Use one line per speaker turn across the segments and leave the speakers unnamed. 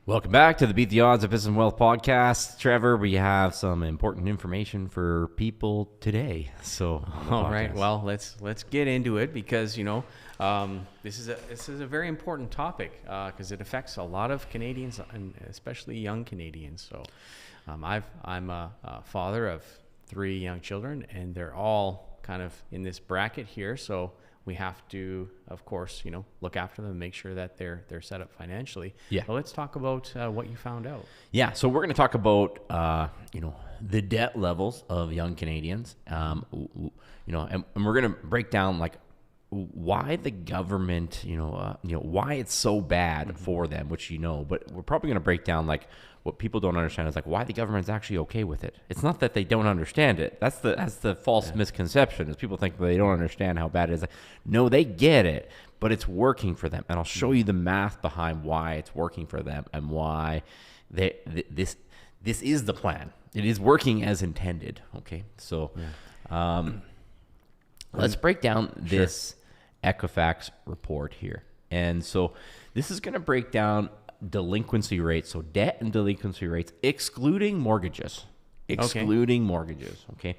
Welcome back to the Beat the Odds of Business and Wealth podcast. Trevor, we have some important information for people today. So,
all right, well, let's get into it because this is a very important topic because it affects a lot of Canadians and especially young Canadians. So, I'm a father of 3 young children, and they're all kind of in this bracket here. So we have to, of course, look after them and make sure that they're set up financially.
Yeah.
But let's talk about what you found out.
Yeah. So we're going to talk about, the debt levels of young Canadians, and we're going to break down why the government, why it's so bad for them, which but we're probably going to break down what people don't understand is why the government's actually okay with it. It's not that they don't understand it. That's the false misconception is people think they don't understand how bad it is. No, they get it, but it's working for them. And I'll show you the math behind why it's working for them and why this is the plan. It is working as intended. Okay. So, let's break down this Equifax report here. And so this is going to break down delinquency rates, so debt and delinquency rates, excluding mortgages. Okay.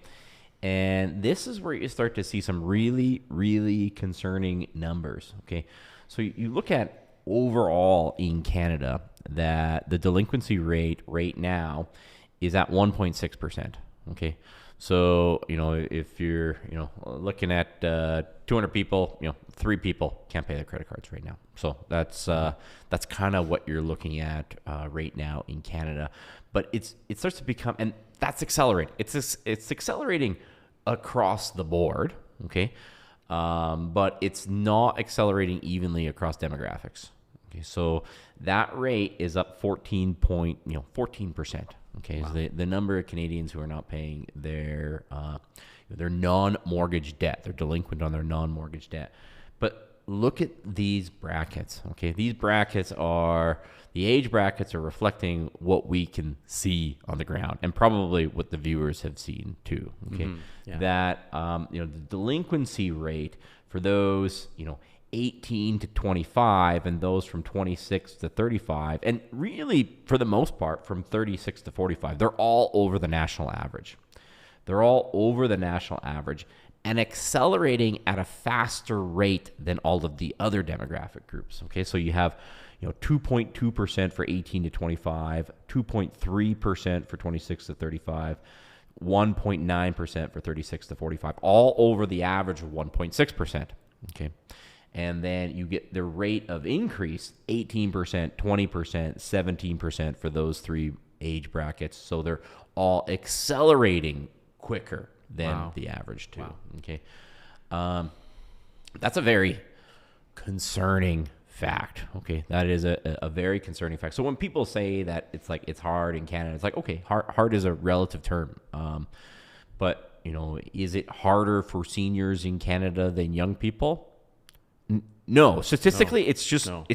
And this is where you start to see some really, really concerning numbers. Okay. So you look at overall in Canada that the delinquency rate right now is at 1.6%. Okay. So, if you're, looking at 200 people, 3 people can't pay their credit cards right now. So that's kind of what you're looking at right now in Canada. But it starts to become, and that's accelerating. It's accelerating across the board, okay? But it's not accelerating evenly across demographics. Okay, so that rate is up 14%. Okay, wow. So the number of Canadians who are not paying their non-mortgage debt, they're delinquent on their non-mortgage debt. But look at these brackets. Okay, these brackets the age brackets are reflecting what we can see on the ground, and probably what the viewers have seen too. Okay, that the delinquency rate for those 18 to 25 and those from 26 to 35, and really for the most part from 36 to 45, they're all over the national average. And accelerating at a faster rate than all of the other demographic groups. Okay, so you have 2.2% for 18 to 25, 2.3% for 26 to 35, 1.9% for 36 to 45, all over the average of 1.6%. Okay. And then you get the rate of increase, 18%, 20%, 17% for those 3 age brackets. So they're all accelerating quicker than the average too. Wow. Okay. That's a very concerning fact. Okay. That is a very concerning fact. So when people say that it's hard in Canada, it's okay, hard is a relative term. But is it harder for seniors in Canada than young people? No, statistically, it's just not.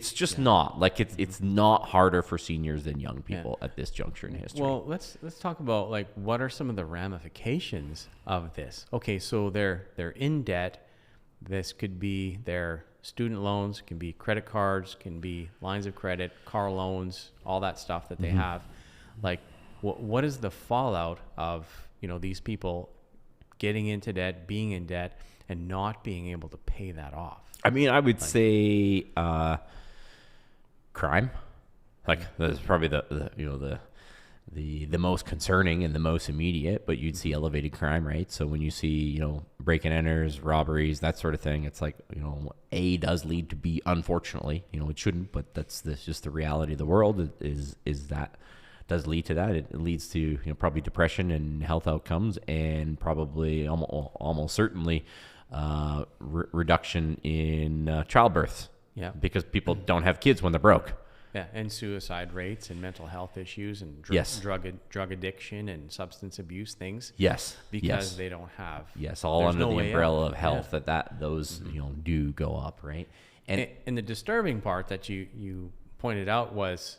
It's not harder for seniors than young people at this juncture in history.
Well, let's talk about what are some of the ramifications of this. Okay, so they're in debt. This could be their student loans, can be credit cards, can be lines of credit, car loans, all that stuff that they have. What is the fallout of these people getting into debt, being in debt, and not being able to pay that off?
I mean, I would say crime. That's probably the most concerning and the most immediate. But you'd see elevated crime rates. So when you see break and enters, robberies, that sort of thing, it's A does lead to B. Unfortunately, it shouldn't, but that's just the reality of the world. Is that does lead to that. It leads to probably depression and health outcomes, and probably almost certainly reduction in childbirth. Yeah, because people don't have kids when they're broke.
Yeah, and suicide rates and mental health issues and drug addiction and substance abuse things.
Yes,
because they don't have.
Yes, all under the umbrella of health those do go up, right?
And the disturbing part that you pointed out was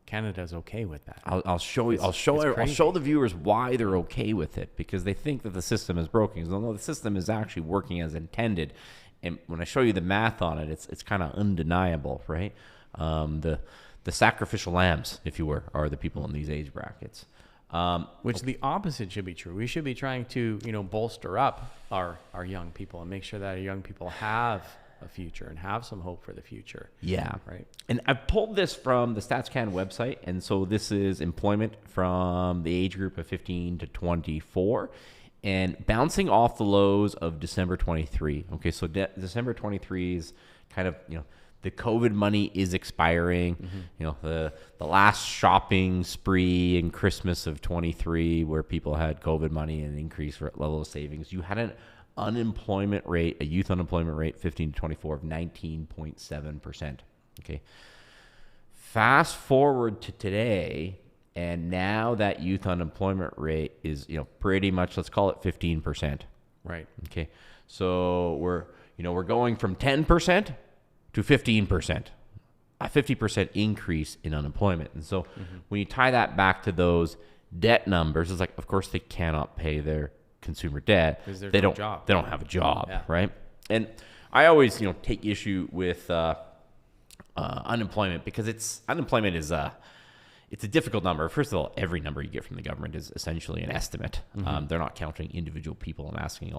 Canada's okay with that.
I'll show you. I'll show the viewers why they're okay with it, because they think that the system is broken. No, the system is actually working as intended. And when I show you the math on it, it's kind of undeniable, right? The the sacrificial lambs, if you were, are the people in these age brackets.
Which the opposite should be true. We should be trying to, bolster up our young people and make sure that our young people have a future and have some hope for the future.
Yeah.
Right.
And I pulled this from the StatsCan website. And so this is employment from the age group of 15 to 24 and bouncing off the lows of December 23. Okay. So December 23 is kind of, the COVID money is expiring. The last shopping spree in Christmas of 23 where people had COVID money and increased level of savings. You had an unemployment rate, a youth unemployment rate, 15 to 24 of 19.7%. Okay. Fast forward to today, and now that youth unemployment rate is, pretty much, let's call it 15%.
Right.
Okay. So we're going from 10% to 15%, a 50% increase in unemployment. And so when you tie that back to those debt numbers, it's like, of course they cannot pay their consumer debt. They don't have a job, right? And I always, take issue with unemployment because unemployment is it's a difficult number. First of all, every number you get from the government is essentially an estimate. They're not counting individual people and asking
there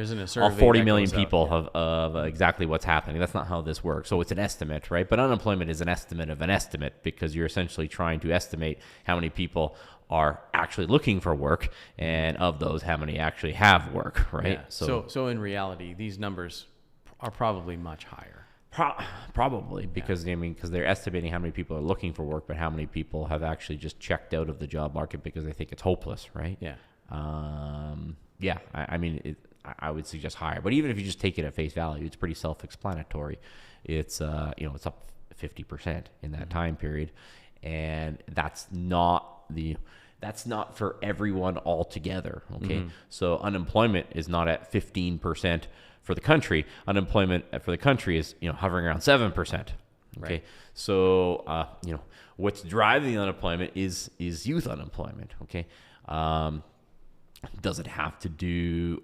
isn't a
all
survey
40 million people of exactly what's happening. That's not how this works. So it's an estimate, right? But unemployment is an estimate of an estimate because you're essentially trying to estimate how many people are actually looking for work, and of those, how many actually have work, right?
Yeah. So in reality, these numbers are probably much higher.
Probably because because they're estimating how many people are looking for work, but how many people have actually just checked out of the job market because they think it's hopeless, right?
Yeah.
I would suggest higher, but even if you just take it at face value, it's pretty self-explanatory. It's it's up 50% in that time period, and that's not for everyone altogether. Okay, so unemployment is not at 15%. For the country, unemployment for the country is hovering around 7%. Okay,
right.
So what's driving the unemployment is youth unemployment. Okay, does it have to do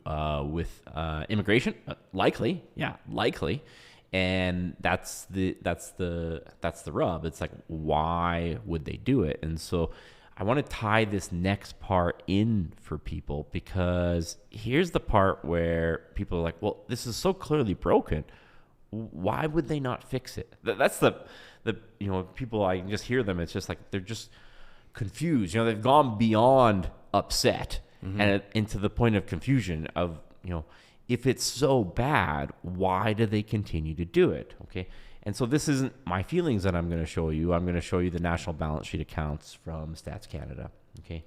with immigration? Likely, likely, and that's the rub. It's like, why would they do it? And so I want to tie this next part in for people because here's the part where people are like, well, this is so clearly broken. Why would they not fix it? That's the people, I can just hear them. It's just like, they're just confused. They've gone beyond upset and into the point of confusion of, if it's so bad, why do they continue to do it? Okay. And so this isn't my feelings that I'm going to show you. I'm going to show you the national balance sheet accounts from Stats Canada. Okay.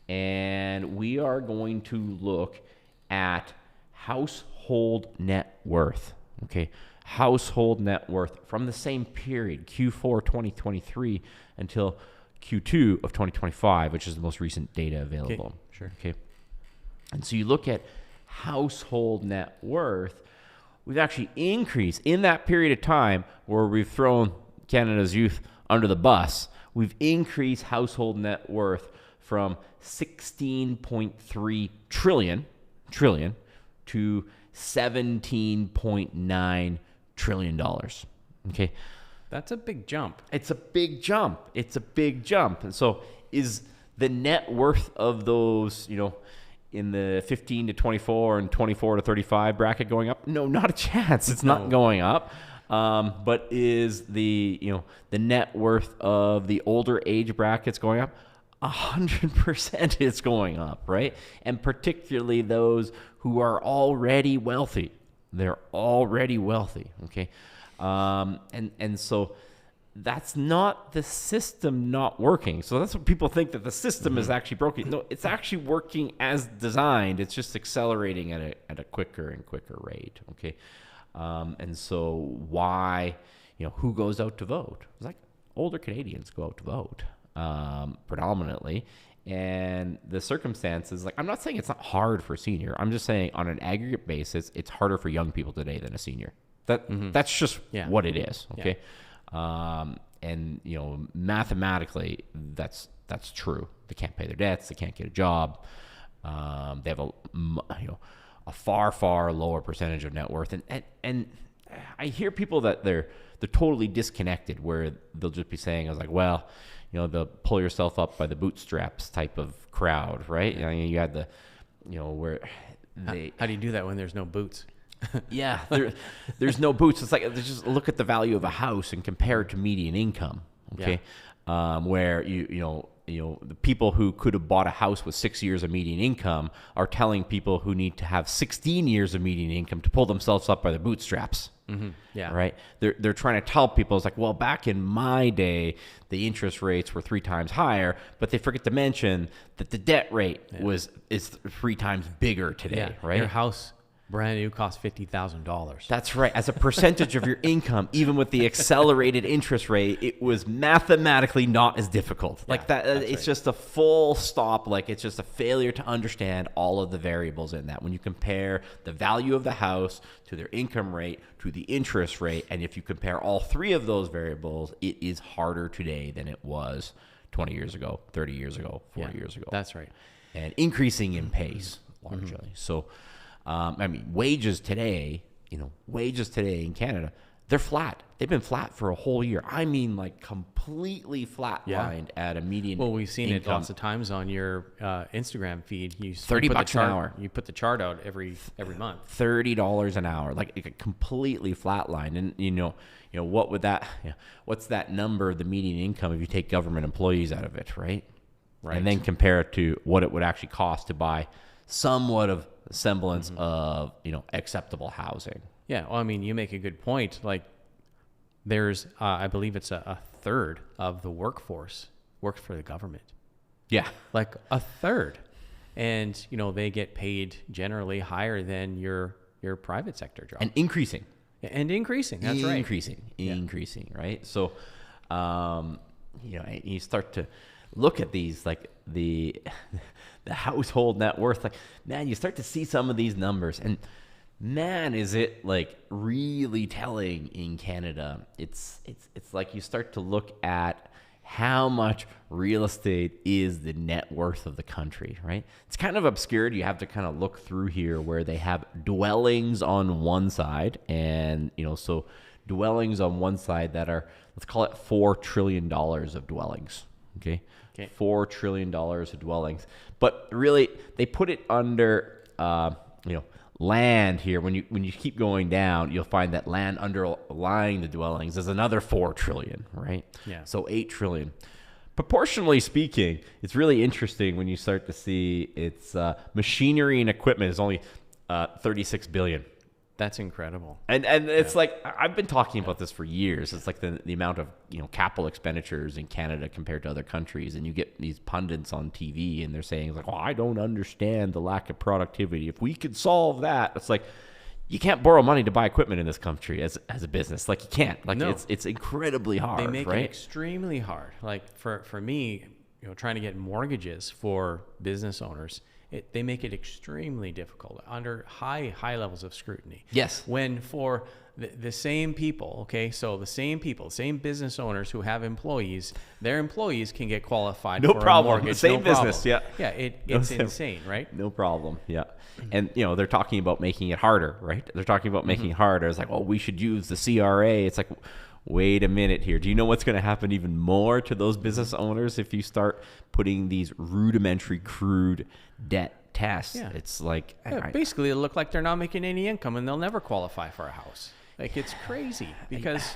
And we are going to look at household net worth. Okay. Household net worth from the same period, Q4 2023 until Q2 of 2025, which is the most recent data available.
Okay. Sure.
Okay. And so you look at household net worth. We've actually increased in that period of time where we've thrown Canada's youth under the bus. We've increased household net worth from 16.3 trillion to 17.9 trillion dollars. Okay.
That's a big jump.
It's a big jump. And so is the net worth of those, in the 15 to 24 and 24 to 35 bracket going up? No, not a chance. It's not going up. But is the net worth of the older age brackets going up? 100% it's going up, right? And particularly those who are already wealthy. They're already wealthy, okay? And so that's not the system not working. So that's what people think, that the system is actually broken. No, it's actually working as designed. It's just accelerating at a quicker and quicker rate. Okay. And so why, who goes out to vote? It's like older Canadians go out to vote, predominantly. And the circumstances, like, I'm not saying it's not hard for a senior. I'm just saying on an aggregate basis, it's harder for young people today than a senior. That's just what it is. Okay. Yeah. And mathematically, that's true. They can't pay their debts. They can't get a job. They have a far lower percentage of net worth, and I hear people that they're totally disconnected, where they'll just be saying, I was like, well, the pull yourself up by the bootstraps type of crowd, right? You had the, where they...
How do you do that when there's no boots?
Yeah, there's no boots. It's like, just look at the value of a house and compare it to median income, okay? Where the people who could have bought a house with 6 years of median income are telling people who need to have 16 years of median income to pull themselves up by the bootstraps.
Mm-hmm. Yeah.
Right. They're trying to tell people, it's like, well, back in my day, the interest rates were 3 times higher, but they forget to mention that the debt rate is 3 times bigger today. Right.
Your house brand new costs $50,000.
That's right. As a percentage of your income, even with the accelerated interest rate, it was mathematically not as difficult. Like that. It's just a full stop. Like, it's just a failure to understand all of the variables in that. When you compare the value of the house to their income rate to the interest rate, and if you compare all 3 of those variables, it is harder today than it was 20 years ago, 30 years ago, 40 years ago.
That's right.
And increasing in pace largely. So, wages today in Canada, they're flat. They've been flat for a whole year. I mean, like, completely flatlined at a median.
Well, we've seen it lots of times on your Instagram feed. You
$30 an hour.
You put the chart out every month.
$30 an hour, like completely flatlined. And what would that? What's that number? The median income if you take government employees out of it, right? Right. And then compare it to what it would actually cost to buy somewhat of semblance of acceptable housing.
Yeah, well, you make a good point. Like, there's I believe it's a third of the workforce works for the government.
Yeah,
like a third, and they get paid generally higher than your private sector job,
and increasing.
That's right.
Increasing, right? So, you start to look at these, like the household net worth, like, man, you start to see some of these numbers, and man, is it like really telling in Canada. It's like you start to look at how much real estate is the net worth of the country, right? It's kind of obscured. You have to kind of look through here where they have dwellings on one side, and so dwellings on one side that are, let's call it $4 trillion of dwellings. Okay. $4 trillion of dwellings. But really, they put it under, land here. When you keep going down, you'll find that land underlying the dwellings is another 4 trillion, right?
Yeah.
So 8 trillion. Proportionally speaking, it's really interesting when you start to see it's machinery and equipment is only 36 billion.
That's incredible.
And it's like, I've been talking about this for years. It's like the amount of capital expenditures in Canada compared to other countries, and you get these pundits on TV and they're saying like, "Oh, I don't understand the lack of productivity. If we could solve that," it's like, you can't borrow money to buy equipment in this country as a business. Like, you can't. Like, no. It's incredibly hard.
They make
right?
it extremely hard. Like for me, trying to get mortgages for business owners. They make it extremely difficult under high levels of scrutiny.
Yes.
When for the same people, same business owners who have employees, their employees can get qualified for a mortgage.
Same business, yeah.
Yeah, it's insane, right?
No problem, yeah. And, they're talking about making it harder, right? They're talking about making it harder. It's like, well, we should use the CRA. It's like, wait a minute here. Do you know what's going to happen even more to those business owners if you start putting these rudimentary, crude debt tests?
Yeah.
It's like...
basically, it'll look like they're not making any income and they'll never qualify for a house. Like, it's crazy because,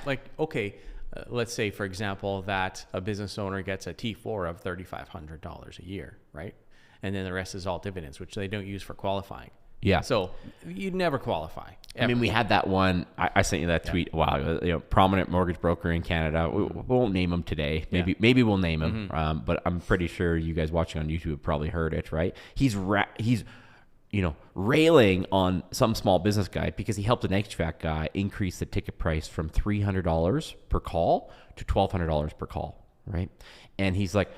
let's say, for example, that a business owner gets a T4 of $3,500 a year, right? And then the rest is all dividends, which they don't use for qualifying.
Yeah.
So you'd never qualify. Ever.
I mean, we had that one. I sent you that tweet. Wow, prominent mortgage broker in Canada. We won't name him today. Maybe we'll name him. But I'm pretty sure you guys watching on YouTube have probably heard it, right? He's railing on some small business guy because he helped an HVAC guy increase the ticket price from $300 per call to $1,200 per call, right? And he's like,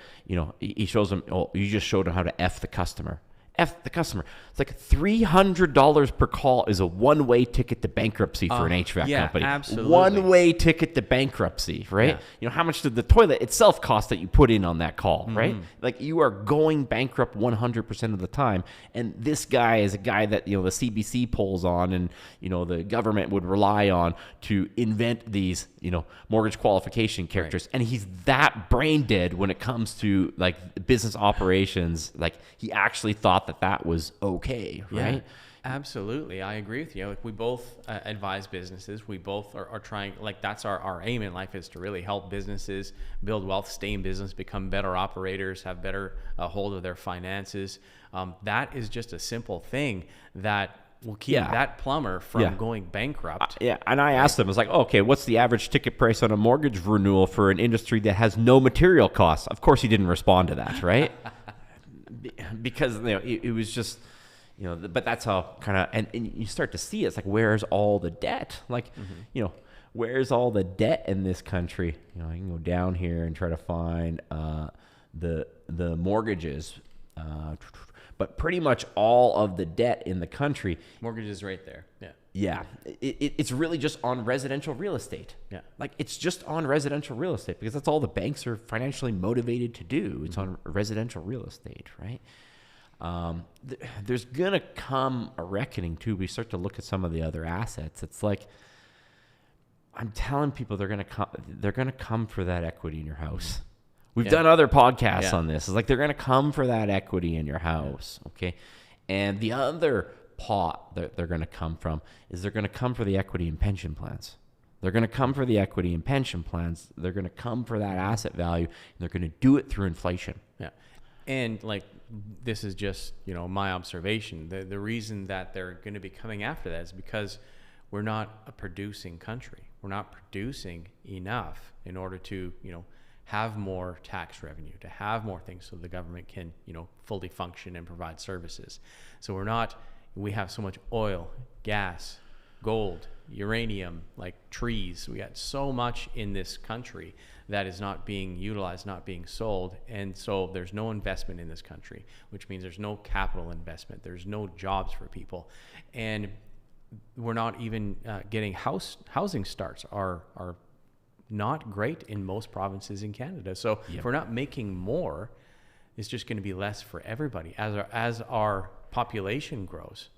he shows him, oh, you just showed him how to F the customer. F the customer. It's like $300 per call is a one-way ticket to bankruptcy for an HVAC company.
Absolutely.
One-way ticket to bankruptcy, right?
Yeah.
You know, how much did the toilet itself cost that you put in on that call, right? Like, you are going bankrupt 100% of the time. And this guy is a guy that, you know, the CBC pulls on and, you know, the government would rely on to invent these, you know, mortgage qualification characters. Right. And he's that brain dead when it comes to, like, business operations. Like, he actually thought that was okay, right?
Yeah, absolutely. I agree with you. Like, we both advise businesses. We both are trying, like, that's our aim in life, is to really help businesses build wealth, stay in business, become better operators, have better hold of their finances. That is just a simple thing that will keep that plumber from going bankrupt.
And I asked him, I was like, okay, what's the average ticket price on a mortgage renewal for an industry that has no material costs? Of course, he didn't respond to that, right? Because, you know, it was just, you know, but that's how kind of, and you start to see it's like, where's all the debt? Like, you know, where's all the debt in this country? You know, I can go down here and try to find the mortgages, but pretty much all of the debt in the country.
Mortgages right there. Yeah.
Yeah. It's really just on residential real estate.
Yeah.
Like, it's just on residential real estate because that's all the banks are financially motivated to do. It's on residential real estate, right? There's going to come a reckoning too. We start to look at some of the other assets. It's like, I'm telling people they're going to come for that equity in your house. We've done other podcasts on this. It's like, they're going to come for that equity in your house. Okay. And the other pot that they're going to come from is they're going to come for the equity in pension plans. They're going to come for the equity in pension plans. They're going to come for that asset value, and they're going to do it through inflation.
Yeah. And, like, this is just, you know, my observation. The reason that they're going to be coming after that is because we're not a producing country. We're not producing enough in order to, you know, have more tax revenue, to have more things so the government can, you know, fully function and provide services. So we have so much oil, gas, gold, uranium, like trees. We got so much in this country that is not being utilized, not being sold. And so there's no investment in this country, which means there's no capital investment. There's no jobs for people. And we're not even getting housing starts are not great in most provinces in Canada. So if we're not making more, it's just going to be less for everybody. As our population grows,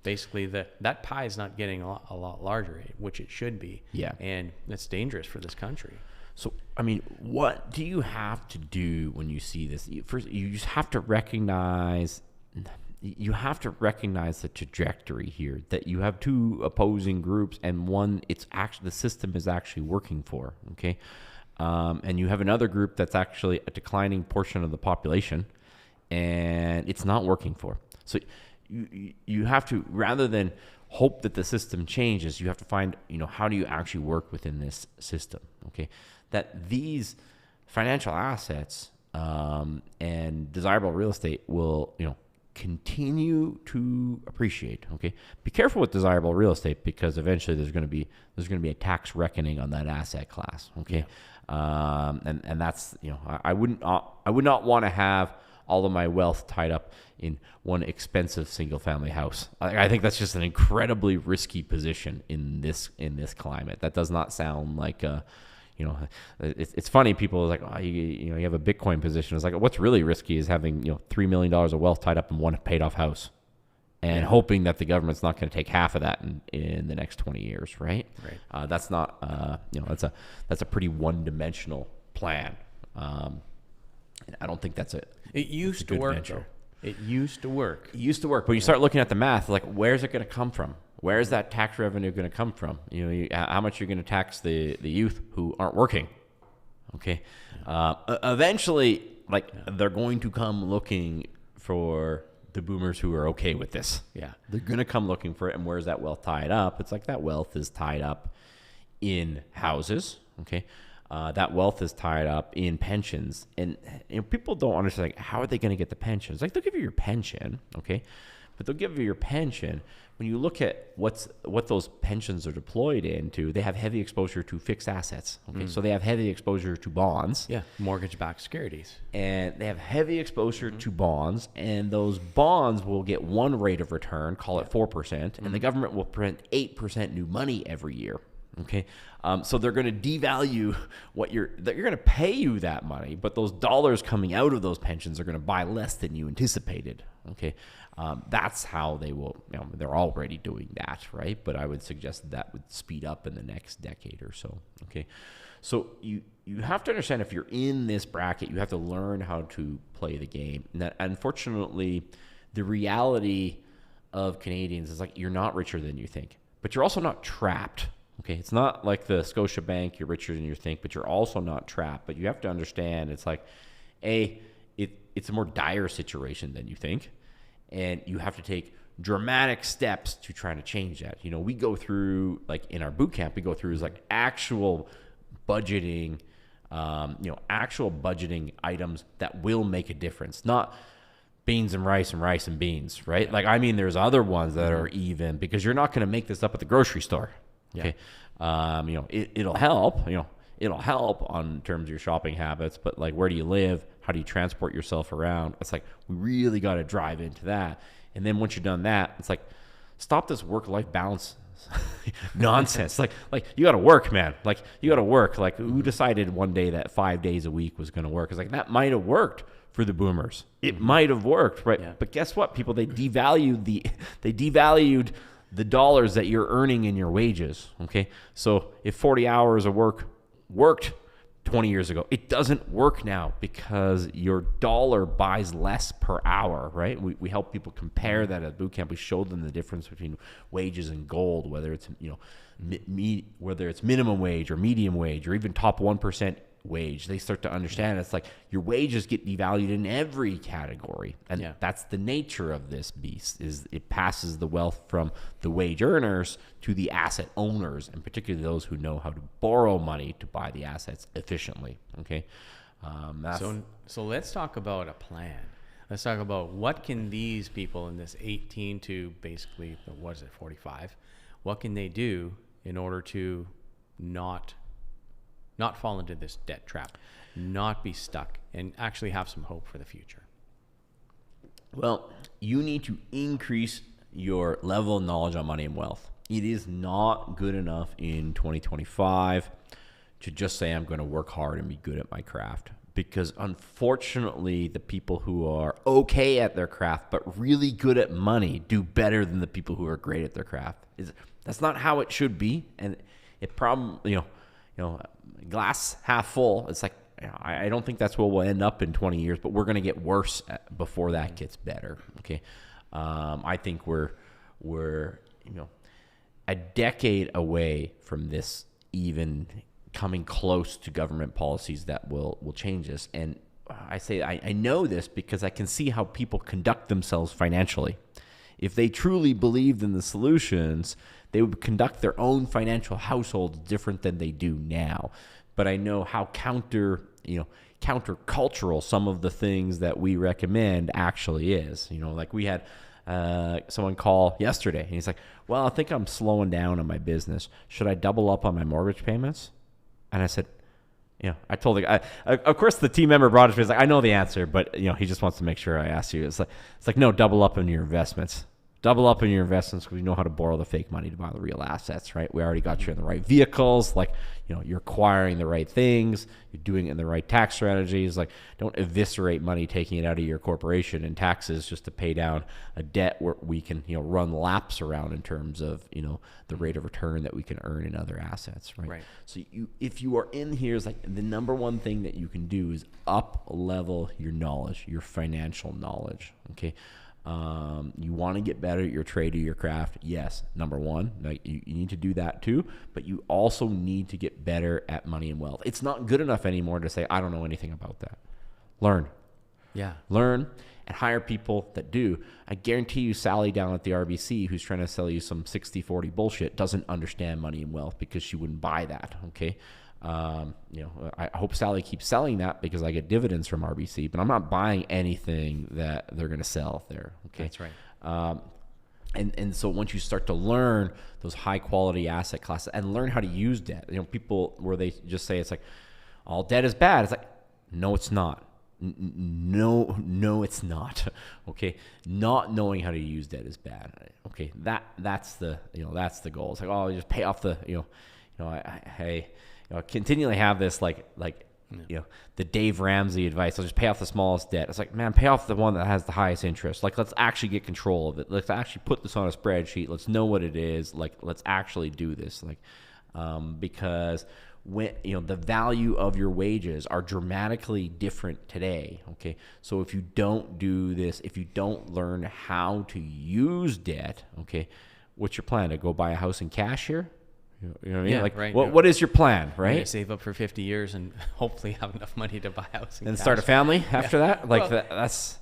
basically that pie is not getting a lot larger, which it should be.
Yeah.
And that's dangerous for this country.
So, I mean, what do you have to do when you see this? First, you just have to recognize the trajectory here, that you have two opposing groups, and one, it's actually, the system is actually working for, okay? And you have another group that's actually a declining portion of the population, and it's not working for. So you have to, rather than hope that the system changes, you have to find, you know, how do you actually work within this system, okay? That these financial assets and desirable real estate will, you know, continue to appreciate. Okay, be careful with desirable real estate, because eventually there's going to be a tax reckoning on that asset class. Okay, and that's, you know, I would not want to have all of my wealth tied up in one expensive single family house. I think that's just an incredibly risky position in this climate. That does not sound like a, you know, it's funny. People are like, oh, you have a Bitcoin position. It's like, what's really risky is having, you know, $3 million of wealth tied up in one paid off house, and hoping that the government's not going to take half of that in the next 20 years, right? Right. That's not, you know, that's a pretty one-dimensional plan. And I don't think that's it.
It used to work, though. It used to work.
It used to work, but you start looking at the math, like, where's it going to come from? Where is that tax revenue going to come from? You know, how much you're going to tax the youth who aren't working? Okay, eventually, like, they're going to come looking for the boomers who are okay with this. Yeah, they're going to come looking for it. And where's that wealth tied up? It's like, that wealth is tied up in houses. Okay, that wealth is tied up in pensions, and, you know, people don't understand, like, how are they going to get the pensions? Like, they'll give you your pension, okay, but they'll give you your pension. When you look at what those pensions are deployed into, they have heavy exposure to fixed assets. Okay, so they have heavy exposure to bonds.
Yeah, mortgage-backed securities.
And they have heavy exposure to bonds, and those bonds will get one rate of return, call it 4%, and the government will print 8% new money every year. Okay, so they're going to devalue they're going to pay you that money, but those dollars coming out of those pensions are going to buy less than you anticipated. Okay, that's how they will. They're already doing that, right? But I would suggest that would speed up in the next decade or so. Okay, so you have to understand, if you're in this bracket, you have to learn how to play the game. And that, unfortunately, the reality of Canadians is like, you're not richer than you think, but you're also not trapped. Okay, it's not like the Scotiabank, you're richer than you think, but you're also not trapped. But you have to understand, it's like, it's a more dire situation than you think, and you have to take dramatic steps to try to change that. We go through, like in our boot camp, we go through is like actual budgeting, actual budgeting items that will make a difference, not beans and rice and beans, right? Like, I mean, there's other ones that are even, because you're not going to make this up at the grocery store. Okay. It'll help, it'll help on terms of your shopping habits, but like, where do you live? How do you transport yourself around? It's like, we really got to drive into that. And then once you've done that, it's like, stop this work-life balance nonsense. like you got to work, man. Like, you got to work. Like, who decided one day that 5 days a week was going to work? It's like, that might have worked for the boomers. It might have worked, right? Yeah. But guess what, people? They devalued the dollars that you're earning in your wages. Okay, so if 40 hours of work worked 20 years ago, it doesn't work now, because your dollar buys less per hour, right? We help people compare that at boot camp. We showed them the difference between wages and gold, whether it's whether it's minimum wage or medium wage or even top 1% wage. They start to understand it's like, your wages get devalued in every category, and that's the nature of this beast. Is it passes the wealth from the wage earners to the asset owners, and particularly those who know how to borrow money to buy the assets efficiently. Okay,
so let's talk about a plan. Let's talk about what can these people in this 18 to basically 45, what can they do in order to not fall into this debt trap, not be stuck, and actually have some hope for the future?
Well, you need to increase your level of knowledge on money and wealth. It is not good enough in 2025 to just say, I'm going to work hard and be good at my craft, because unfortunately, the people who are okay at their craft but really good at money do better than the people who are great at their craft. That's not how it should be, and it probably, glass half full. It's like, I don't think that's where we'll end up in 20 years, but we're going to get worse before that gets better. Okay, I think we're a decade away from this even coming close to government policies that will change this. And I know this because I can see how people conduct themselves financially. If they truly believed in the solutions, they would conduct their own financial households different than they do now. But I know how countercultural some of the things that we recommend actually is. Like we had someone call yesterday, and he's like, well, I think I'm slowing down on my business. Should I double up on my mortgage payments? And I said, I told the guy, of course the team member brought it to me. He's like, I know the answer, but he just wants to make sure I ask you. It's like, no, double up on your investments. Double up on your investments, because we know how to borrow the fake money to buy the real assets, right? We already got you in the right vehicles. Like, you're acquiring the right things. You're doing it in the right tax strategies. Like, don't eviscerate money, taking it out of your corporation and taxes just to pay down a debt where we can, run laps around in terms of, the rate of return that we can earn in other assets, right?
Right.
So if you are in here, it's like the number one thing that you can do is up level your knowledge, your financial knowledge, okay? You want to get better at your trade or your craft. Yes. Number one, like you need to do that too, but you also need to get better at money and wealth. It's not good enough anymore to say, I don't know anything about that. Learn.
Yeah.
Learn and hire people that do. I guarantee you Sally down at the RBC, who's trying to sell you some 60-40 bullshit, doesn't understand money and wealth, because she wouldn't buy that. Okay. I hope Sally keeps selling that because I get dividends from RBC, but I'm not buying anything that they're going to sell there. Okay.
That's right.
And so once you start to learn those high quality asset classes and learn how to use debt, people where they just say it's like all debt is bad. It's like, no, it's not. No, it's not. Okay. Not knowing how to use debt is bad. Okay. That's the goal. It's like, oh, just pay off the, I continually have this like, the Dave Ramsey advice. I'll just pay off the smallest debt. It's like, man, pay off the one that has the highest interest. Like, let's actually get control of it. Let's actually put this on a spreadsheet. Let's know what it is. Like, let's actually do this. Like, because when, the value of your wages are dramatically different today. Okay. So if you don't do this, if you don't learn how to use debt, okay, what's your plan? To go buy a house in cash here? You know what I mean?
Yeah,
like,
right.
What is your plan, right?
Save up for 50 years and hopefully have enough money to buy a house
and start a family after that? Like, that's...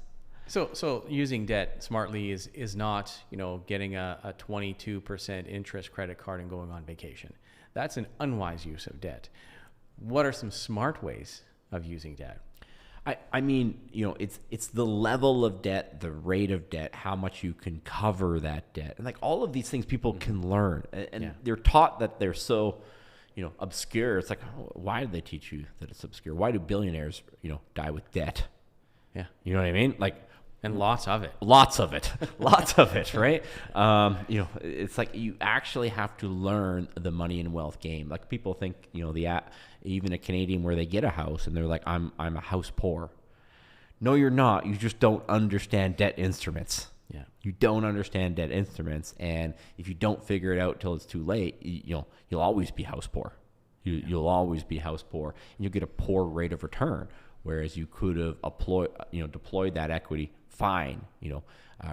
So using debt smartly is not, getting a 22% interest credit card and going on vacation. That's an unwise use of debt. What are some smart ways of using debt?
I mean, it's the level of debt, the rate of debt, how much you can cover that debt. And like all of these things people can learn. And they're taught that they're so, obscure. It's like, why do they teach you that it's obscure? Why do billionaires, die with debt?
Yeah.
You know what I mean? Like,
and lots of it.
Lots of it, right? It's like you actually have to learn the money and wealth game. Like people think, even a Canadian where they get a house and they're like, I'm a house poor. No, you're not. You just don't understand debt instruments.
Yeah.
You don't understand debt instruments, and if you don't figure it out till it's too late, you'll always be house poor. You'll always be house poor, and you'll get a poor rate of return. Whereas you could have deployed that equity fine,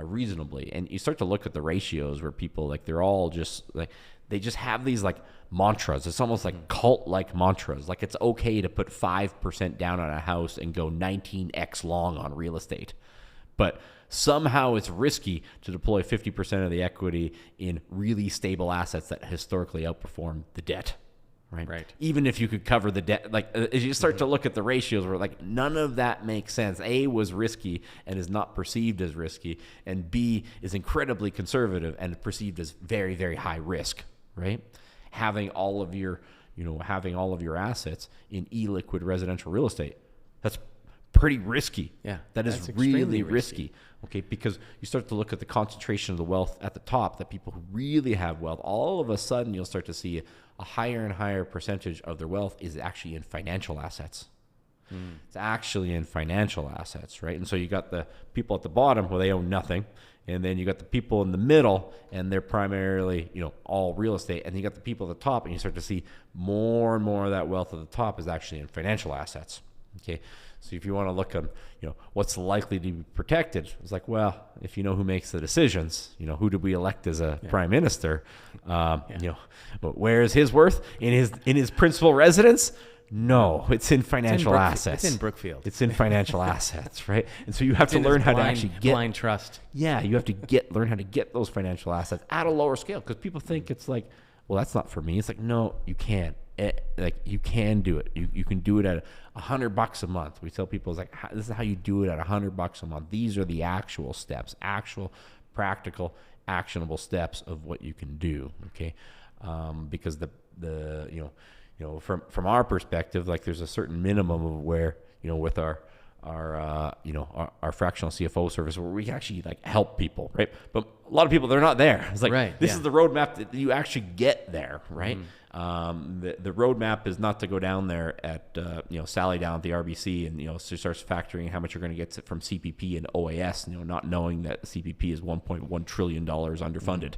reasonably. And you start to look at the ratios where people they're all just they just have these mantras. It's almost like cult-like mantras. Like it's okay to put 5% down on a house and go 19x long on real estate. But somehow it's risky to deploy 50% of the equity in really stable assets that historically outperform the debt. Right. Even if you could cover the debt, as you start to look at the ratios, where none of that makes sense. A was risky and is not perceived as risky, and B is incredibly conservative and perceived as very, very high risk. Right. Having all of your assets in illiquid residential real estate, that's pretty risky.
Yeah,
that is really risky. Okay, because you start to look at the concentration of the wealth at the top, that people who really have wealth, all of a sudden you'll start to see a higher and higher percentage of their wealth is actually in financial assets. It's actually in financial assets, right? And so you got the people at the bottom where they own nothing, and then you got the people in the middle, and they're primarily, all real estate, and you got the people at the top, and you start to see more and more of that wealth at the top is actually in financial assets. Okay, so if you want to look at, what's likely to be protected, it's like, well, if you know who makes the decisions, who did we elect as a prime minister, but where is his worth in his principal residence? No, it's in financial assets.
It's in Brookfield.
It's in financial assets, right? And so you have to learn how to actually get
blind trust.
Yeah, you have to learn how to get those financial assets at a lower scale, because people think it's like, well, that's not for me. It's like, no, you can't. You can do it. You can do it at $100 a month. We tell people, it's like, this is how you do it at $100 a month. These are the actual steps, actual practical, actionable steps of what you can do. Okay, because from our perspective, there's a certain minimum of where, with our fractional CFO service where we can actually help people, right? But a lot of people, they're not there. It's like, this is the roadmap that you actually get there, right? The roadmap is not to go down there at, Sally down at the RBC and, so starts factoring how much you're going to get from CPP and OAS, not knowing that CPP is $1.1 trillion underfunded.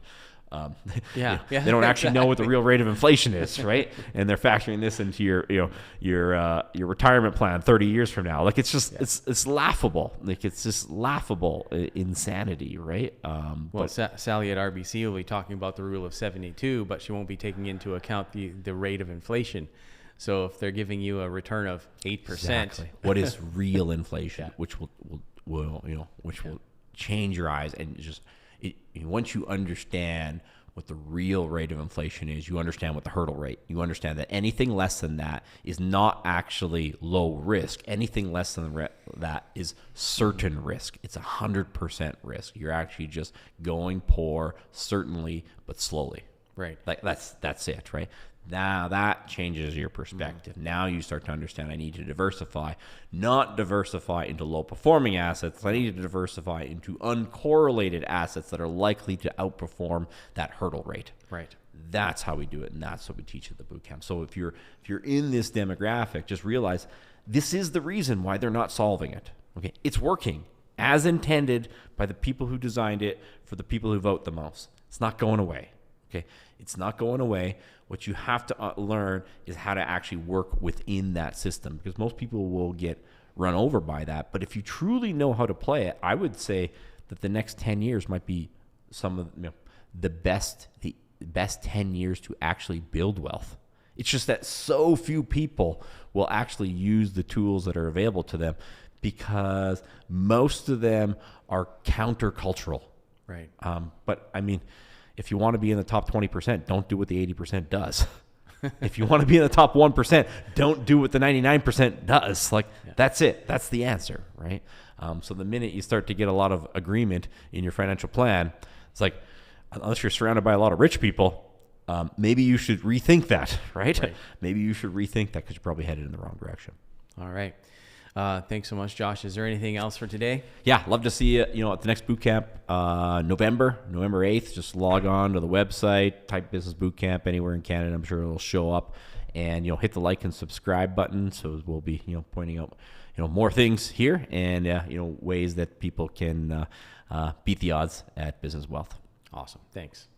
They don't actually know what the real rate of inflation is, right? And they're factoring this into your retirement plan 30 years from now. It's just it's laughable. It's just laughable insanity, right?
Sally at RBC will be talking about the rule of 72, but she won't be taking into account the rate of inflation. So if they're giving you a return of 8%,
exactly. What is real inflation, which will change your eyes, and just once you understand what the real rate of inflation is. You understand what the hurdle rate. You understand that anything less than that is not actually low risk. Anything less than that is certain risk. It's 100% risk. You're actually just going poor, certainly, but slowly.
Right.
Like that's it, right? Now that changes your perspective. Now you start to understand I need to diversify, not diversify into low performing assets. I need to diversify into uncorrelated assets that are likely to outperform that hurdle rate.
Right.
That's how we do it, and that's what we teach at the bootcamp. So if you're in this demographic, just realize this is the reason why they're not solving it. Okay, it's working as intended by the people who designed it for the people who vote the most. It's not going away. Okay, it's not going away. What you have to learn is how to actually work within that system, because most people will get run over by that. But if you truly know how to play it, I would say that the next 10 years might be some of the best 10 years to actually build wealth. It's just that so few people will actually use the tools that are available to them, because most of them are countercultural.
Right.
But I mean, if you want to be in the top 20%, don't do what the 80% does. If you want to be in the top 1%, don't do what the 99% does. That's it. That's the answer, right? So the minute you start to get a lot of agreement in your financial plan, it's like, unless you're surrounded by a lot of rich people, maybe you should rethink that, right? Maybe you should rethink that, because you're probably headed in the wrong direction.
All right. Thanks so much, Josh. Is there anything else for today?
Yeah, love to see you, at the next boot camp, November 8th. Just log on to the website, type Business Bootcamp anywhere in Canada. I'm sure it'll show up, and hit the like and subscribe button. So we'll be pointing out more things here, and ways that people can beat the odds at business wealth.
Awesome. Thanks.